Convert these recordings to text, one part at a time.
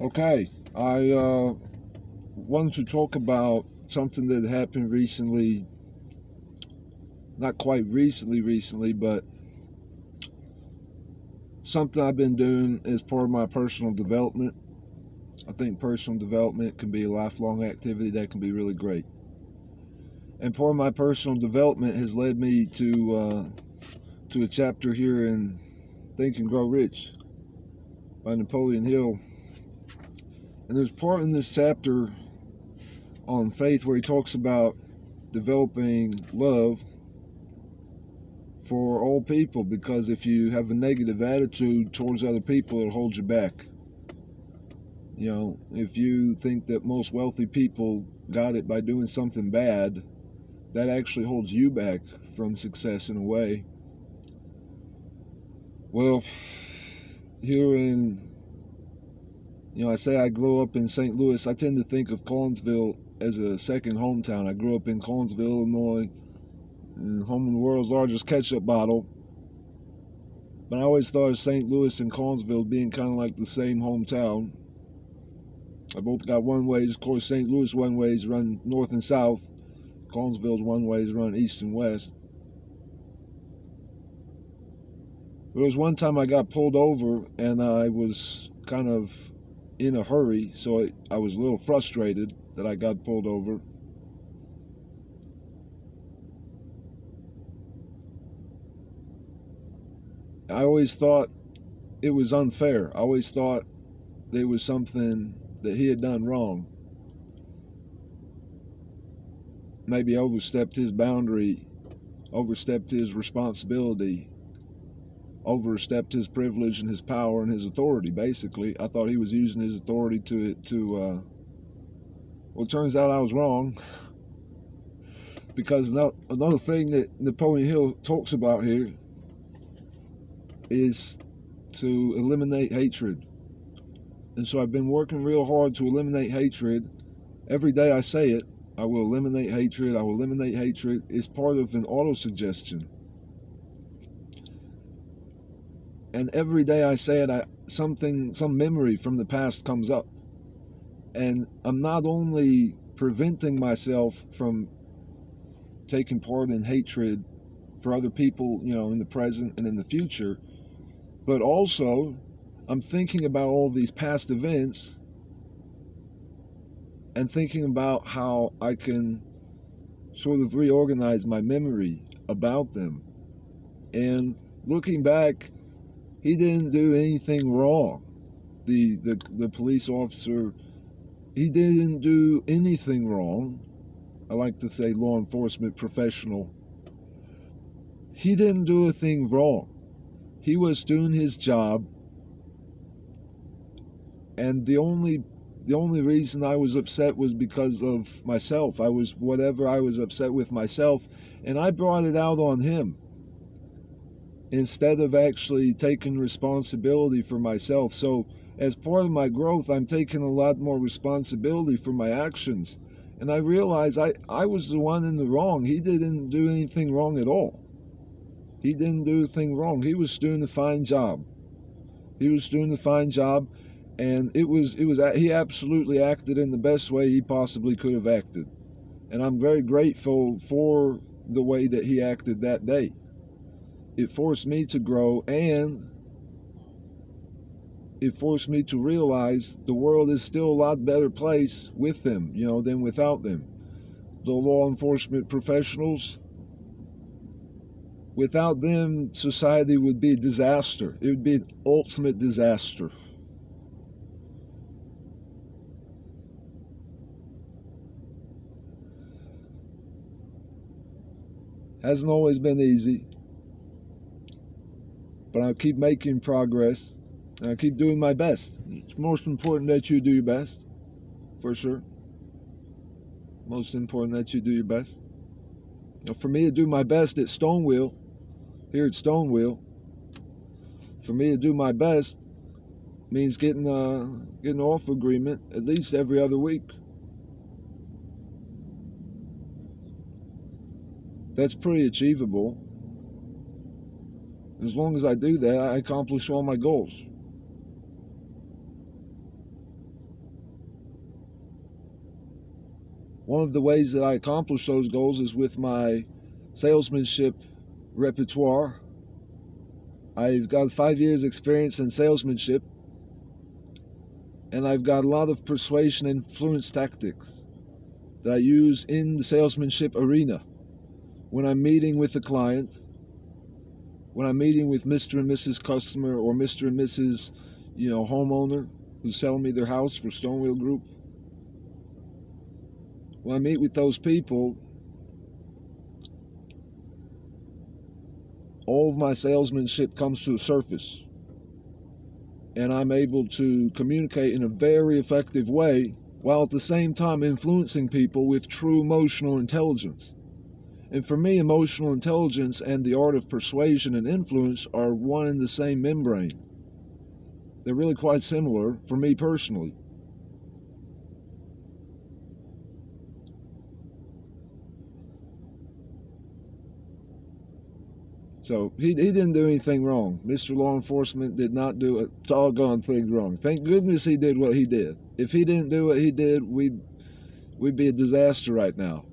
Okay, I wanted to talk about something that happened recently, not quite recently, but something I've been doing as part of my personal development. I think personal development can be a lifelong activity that can be really great. And part of my personal development has led me to a chapter here in Think and Grow Rich by Napoleon Hill. And there's part in this chapter on faith where he talks about developing love for all people, because if you have a negative attitude towards other people, it'll hold you back. You know, if you think that most wealthy people got it by doing something bad, that actually holds you back from success in a way. Well, here in, I say I grew up in St. Louis. I tend to think of Collinsville as a second hometown. I grew up in Collinsville, Illinois, home of the world's largest ketchup bottle. But I always thought of St. Louis and Collinsville being kind of like the same hometown. I both got one ways. Of course, St. Louis one ways run north and south. Collinsville's one ways run east and west. There was one time I got pulled over and I was kind of in a hurry, so I was a little frustrated that I got pulled over. I always thought it was unfair. I always thought there was something that he had done wrong. Maybe overstepped his boundary, overstepped his responsibility, overstepped his privilege and his power and his authority. Basically, I thought he was using his authority to well, it turns out I was wrong. Because another thing that Napoleon Hill talks about here is to eliminate hatred. And so I've been working real hard to eliminate hatred. Every day I say it, I will eliminate hatred, I will eliminate hatred. It's part of an auto-suggestion. And every day I say it, some memory from the past comes up. And I'm not only preventing myself from taking part in hatred for other people, in the present and in the future, but also I'm thinking about all these past events and thinking about how I can sort of reorganize my memory about them. And looking back, he didn't do anything wrong. The police officer, he didn't do anything wrong. I like to say law enforcement professional. He didn't do a thing wrong. He was doing his job, and the only reason I was upset was because of myself. I was upset with myself, and I brought it out on him instead of actually taking responsibility for myself. So as part of my growth, I'm taking a lot more responsibility for my actions. And I realized I was the one in the wrong. He didn't do anything wrong at all. He didn't do a thing wrong. He was doing a fine job. And he absolutely acted in the best way he possibly could have acted. And I'm very grateful for the way that he acted that day. It forced me to grow, and it forced me to realize the world is still a lot better place with them, than without them. The law enforcement professionals, without them, society would be a disaster. It would be an ultimate disaster. Hasn't always been easy, but I'll keep making progress, and I'll keep doing my best. It's most important that you do your best, for sure. Most important that you do your best. For me to do my best at Stonewheel, here at Stonewheel, for me to do my best means getting an off agreement at least every other week. That's pretty achievable. As long as I do that, I accomplish all my goals. One of the ways that I accomplish those goals is with my salesmanship repertoire. I've got 5 years experience in salesmanship, and I've got a lot of persuasion and influence tactics that I use in the salesmanship arena. When I'm meeting with a client, when I'm meeting with Mr. and Mrs. customer or Mr. and Mrs. homeowner who's selling me their house for Stonewheel Group, when I meet with those people, all of my salesmanship comes to the surface, and I'm able to communicate in a very effective way while at the same time influencing people with true emotional intelligence. And for me, emotional intelligence and the art of persuasion and influence are one and the same membrane. They're really quite similar for me personally. So he didn't do anything wrong. Mr. Law Enforcement did not do a doggone thing wrong. Thank goodness he did what he did. If he didn't do what he did, we'd be a disaster right now.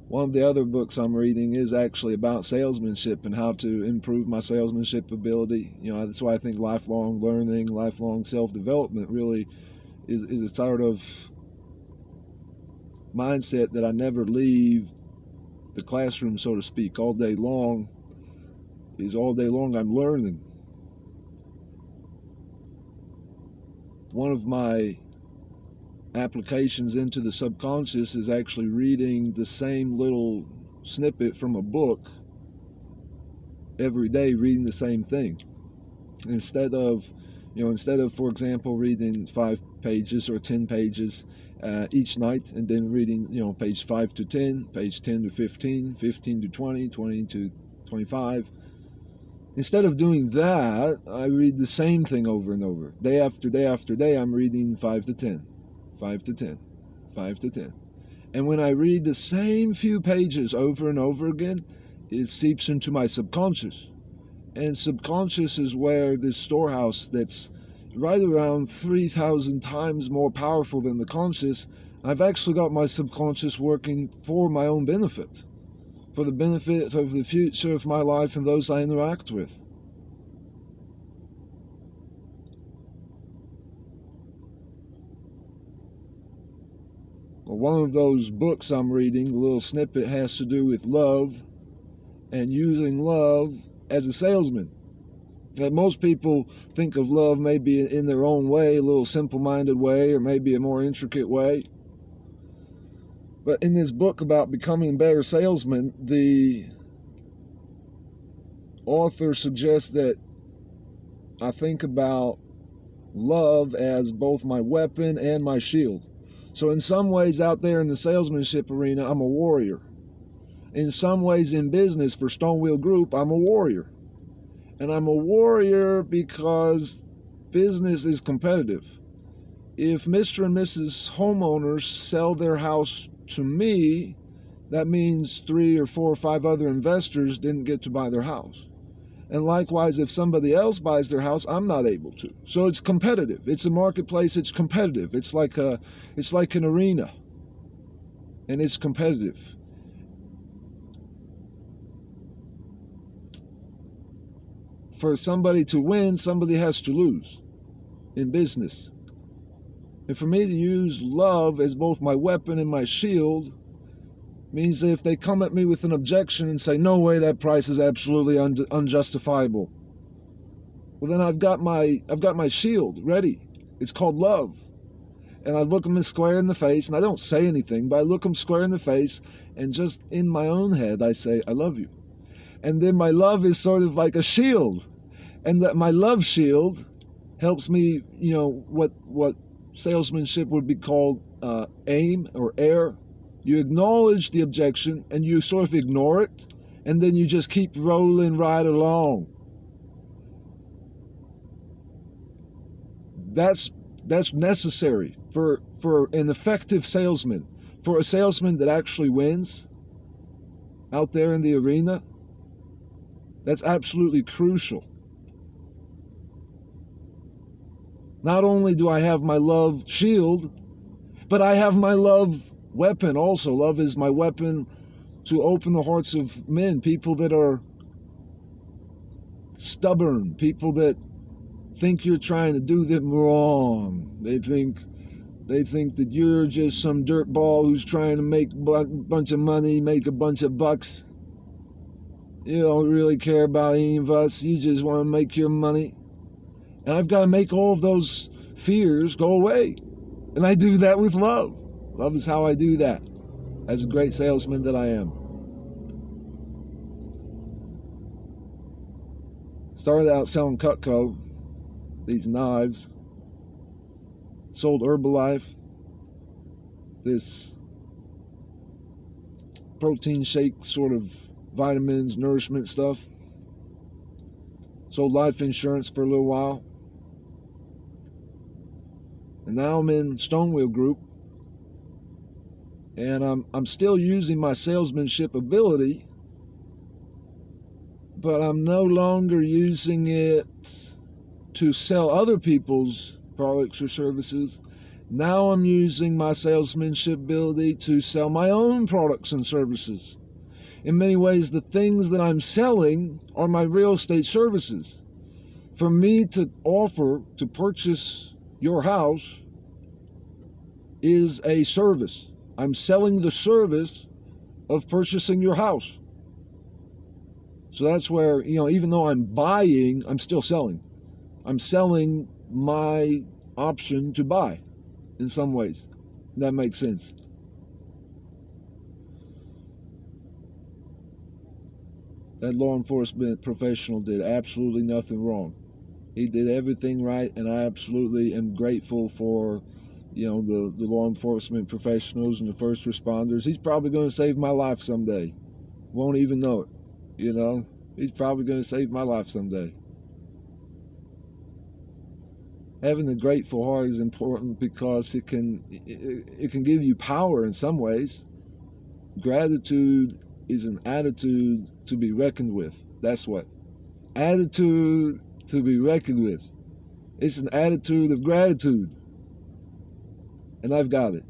One of the other books I'm reading is actually about salesmanship and how to improve my salesmanship ability. That's why I think lifelong learning, lifelong self-development really is a sort of mindset that I never leave the classroom, so to speak. All day long I'm learning. One of my applications into the subconscious is actually reading the same little snippet from a book every day, reading the same thing. Instead of, for example, reading 5 pages or 10 pages each night, and then reading, page 5 to 10, page 10 to 15, 15 to 20, 20 to 25. Instead of doing that, I read the same thing over and over. Day after day after day, I'm reading 5 to 10, 5 to 10, 5 to 10. And when I read the same few pages over and over again, it seeps into my subconscious. And subconscious is where this storehouse that's right around 3,000 times more powerful than the conscious, I've actually got my subconscious working for my own benefit, for the benefit of the future of my life and those I interact with. Well, one of those books I'm reading, the little snippet, has to do with love and using love as a salesman. That most people think of love maybe in their own way, a little simple-minded way, or maybe a more intricate way. But in this book about becoming a better salesman, the author suggests that I think about love as both my weapon and my shield. So in some ways out there in the salesmanship arena, I'm a warrior. In some ways in business for Stonewheel Group, I'm a warrior. And I'm a warrior because business is competitive. If Mr. and Mrs. homeowners sell their house to me, that means 3 or 4 or 5 other investors didn't get to buy their house. And likewise, if somebody else buys their house, I'm not able to. So it's competitive. It's a marketplace. It's competitive. It's like an arena, and it's competitive. For somebody to win, somebody has to lose in business. And for me to use love as both my weapon and my shield means that if they come at me with an objection and say, no way, that price is absolutely unjustifiable, well, then I've got my shield ready. It's called love. And I look them square in the face, and I don't say anything, but I look them square in the face, and just in my own head, I say, I love you. And then my love is sort of like a shield. And that my love shield helps me, what salesmanship would be called aim or air. You acknowledge the objection and you sort of ignore it, and then you just keep rolling right along. That's necessary for an effective salesman, for a salesman that actually wins out there in the arena. That's absolutely crucial. Not only do I have my love shield, but I have my love weapon also. Love is my weapon to open the hearts of men, people that are stubborn, people that think you're trying to do them wrong. They think that you're just some dirtball who's trying to make a bunch of money, make a bunch of bucks. You don't really care about any of us. You just want to make your money. And I've got to make all of those fears go away. And I do that with love. Love is how I do that, as a great salesman that I am. Started out selling Cutco, these knives. Sold Herbalife, this protein shake sort of vitamins, nourishment stuff. Sold life insurance for a little while. And now I'm in Stonewheel Group. And I'm still using my salesmanship ability, but I'm no longer using it to sell other people's products or services. Now I'm using my salesmanship ability to sell my own products and services. In many ways, the things that I'm selling are my real estate services. For me to offer to purchase your house is a service. I'm selling the service of purchasing your house. So that's where, even though I'm buying, I'm still selling. I'm selling my option to buy in some ways. That makes sense. That law enforcement professional did absolutely nothing wrong. He did everything right, and I absolutely am grateful for, the law enforcement professionals and the first responders. He's probably going to save my life someday. Won't even know it, He's probably going to save my life someday. Having a grateful heart is important because it can give you power in some ways. Gratitude is an attitude to be reckoned with. That's what. Attitude to be reckoned with. It's an attitude of gratitude. And I've got it.